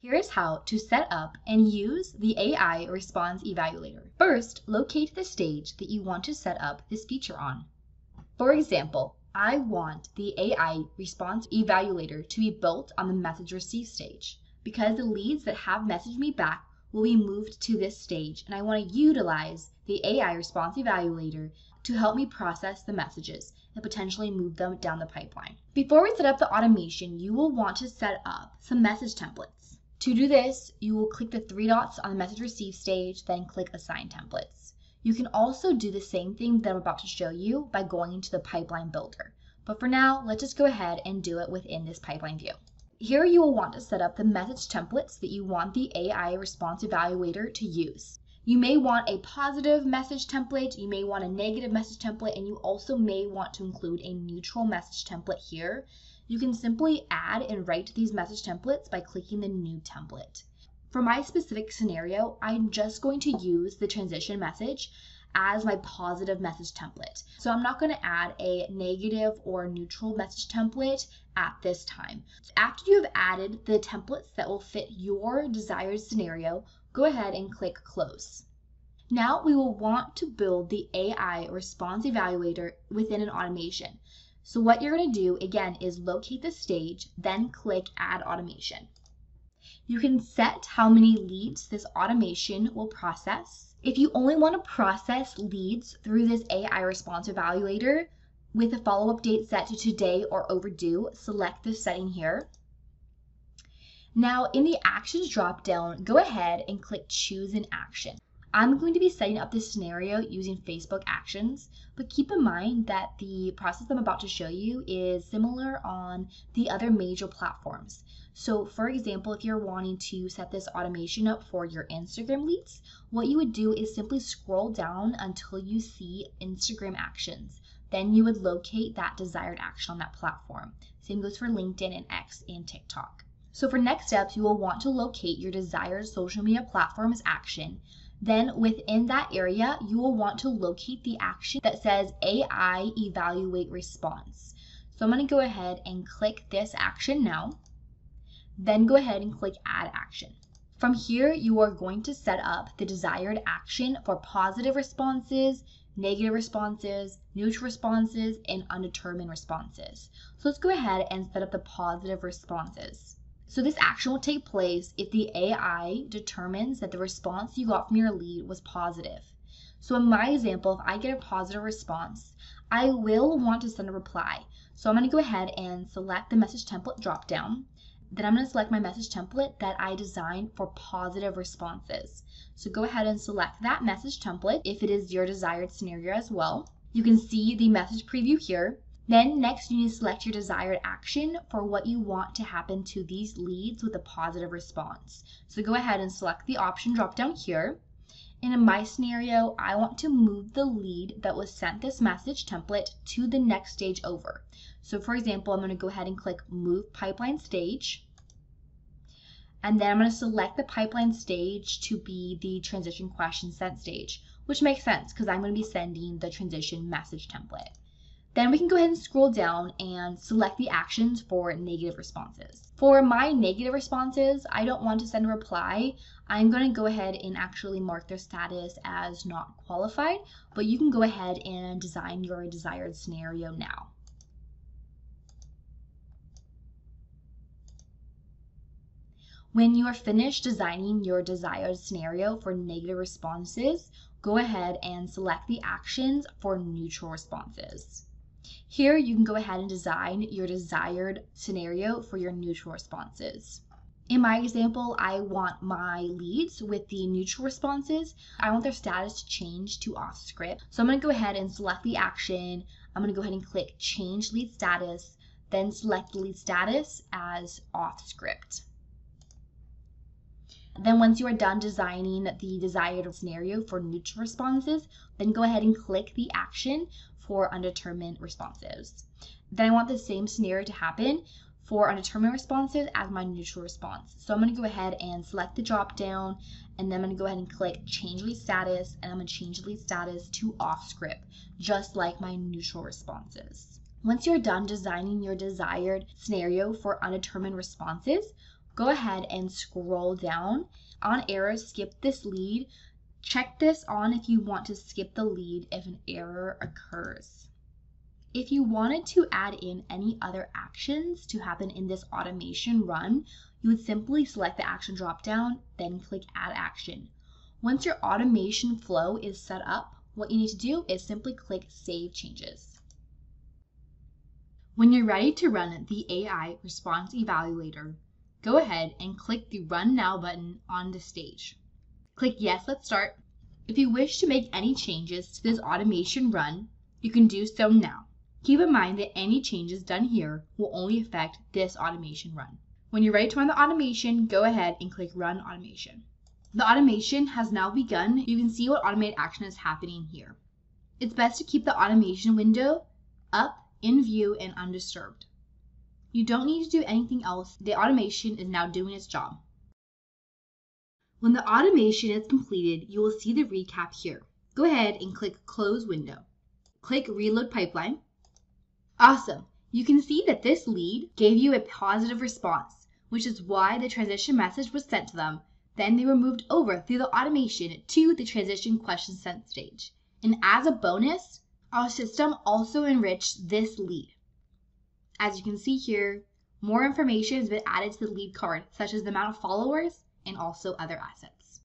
Here's how to set up and use the AI Response Evaluator. First, locate the stage that you want to set up this feature on. For example, I want the AI Response Evaluator to be built on the message receive stage because the leads that have messaged me back will be moved to this stage, and I want to utilize the AI Response Evaluator to help me process the messages and potentially move them down the pipeline. Before we set up the automation, you will want to set up some message templates. To do this, you will click the three dots on the message receive stage, then click Assign Templates. You can also do the same thing that I'm about to show you by going into the pipeline builder. But for now, let's just go ahead and do it within this pipeline view. Here you will want to set up the message templates that you want the AI Response Evaluator to use. You may want a positive message template, you may want a negative message template, and you also may want to include a neutral message template here. You can simply add and write these message templates by clicking the new template. For my specific scenario, I'm just going to use the transition message as my positive message template. So I'm not going to add a negative or neutral message template at this time. After you have added the templates that will fit your desired scenario, go ahead and click Close. Now we will want to build the AI Response Evaluator within an automation. So what you're going to do, again, is locate the stage, then click Add Automation. You can set how many leads this automation will process. If you only want to process leads through this AI Response Evaluator with a follow-up date set to today or overdue, select this setting here. Now in the Actions drop-down, go ahead and click Choose an Action. I'm going to be setting up this scenario using Facebook Actions, but keep in mind that the process I'm about to show you is similar on the other major platforms. So for example, if you're wanting to set this automation up for your Instagram leads, what you would do is simply scroll down until you see Instagram Actions. Then you would locate that desired action on that platform. Same goes for LinkedIn and X and TikTok. So for next steps, you will want to locate your desired social media platform's action. Then within that area, you will want to locate the action that says AI Evaluate Response. So I'm going to go ahead and click this action now. Then go ahead and click Add Action. From here, you are going to set up the desired action for positive responses, negative responses, neutral responses, and undetermined responses. So let's go ahead and set up the positive responses. So this action will take place if the AI determines that the response you got from your lead was positive. So in my example, if I get a positive response, I will want to send a reply. So I'm going to go ahead and select the message template dropdown. Then I'm going to select my message template that I designed for positive responses. So go ahead and select that message template if it is your desired scenario as well. You can see the message preview here. Then next you need to select your desired action for what you want to happen to these leads with a positive response. So go ahead and select the option drop down here. And in my scenario, I want to move the lead that was sent this message template to the next stage over. So for example, I'm going to go ahead and click Move Pipeline Stage. And then I'm going to select the pipeline stage to be the transition question sent stage, which makes sense because I'm going to be sending the transition message template. Then we can go ahead and scroll down and select the actions for negative responses. For my negative responses, I don't want to send a reply. I'm going to go ahead and actually mark their status as not qualified, but you can go ahead and design your desired scenario now. When you are finished designing your desired scenario for negative responses, go ahead and select the actions for neutral responses. Here you can go ahead and design your desired scenario for your neutral responses. In my example, I want my leads with the neutral responses. I want their status to change to off script. So I'm going to go ahead and select the action. I'm going to go ahead and click Change Lead Status, then select the lead status as off script. Then once you are done designing the desired scenario for neutral responses, then go ahead and click the action for undetermined responses. Then I want the same scenario to happen for undetermined responses as my neutral response. So I'm going to go ahead and select the drop down, and then I'm going to go ahead and click Change Lead Status, and I'm going to change the lead status to off script, just like my neutral responses. Once you're done designing your desired scenario for undetermined responses, go ahead and scroll down. On error, skip this lead. Check this on if you want to skip the lead if an error occurs. If you wanted to add in any other actions to happen in this automation run, you would simply select the action dropdown, then click Add Action. Once your automation flow is set up, what you need to do is simply click Save Changes. When you're ready to run the AI Response Evaluator, go ahead and click the Run Now button on the stage. Click Yes, let's start. If you wish to make any changes to this automation run, you can do so now. Keep in mind that any changes done here will only affect this automation run. When you're ready to run the automation, go ahead and click Run Automation. The automation has now begun. You can see what automated action is happening here. It's best to keep the automation window up, in view, and undisturbed. You don't need to do anything else. The automation is now doing its job. When the automation is completed, you will see the recap here. Go ahead and click Close Window. Click Reload Pipeline. Awesome! You can see that this lead gave you a positive response, which is why the transition message was sent to them. Then they were moved over through the automation to the transition question sent stage. And as a bonus, our system also enriched this lead. As you can see here, more information has been added to the lead card, such as the amount of followers and also other assets.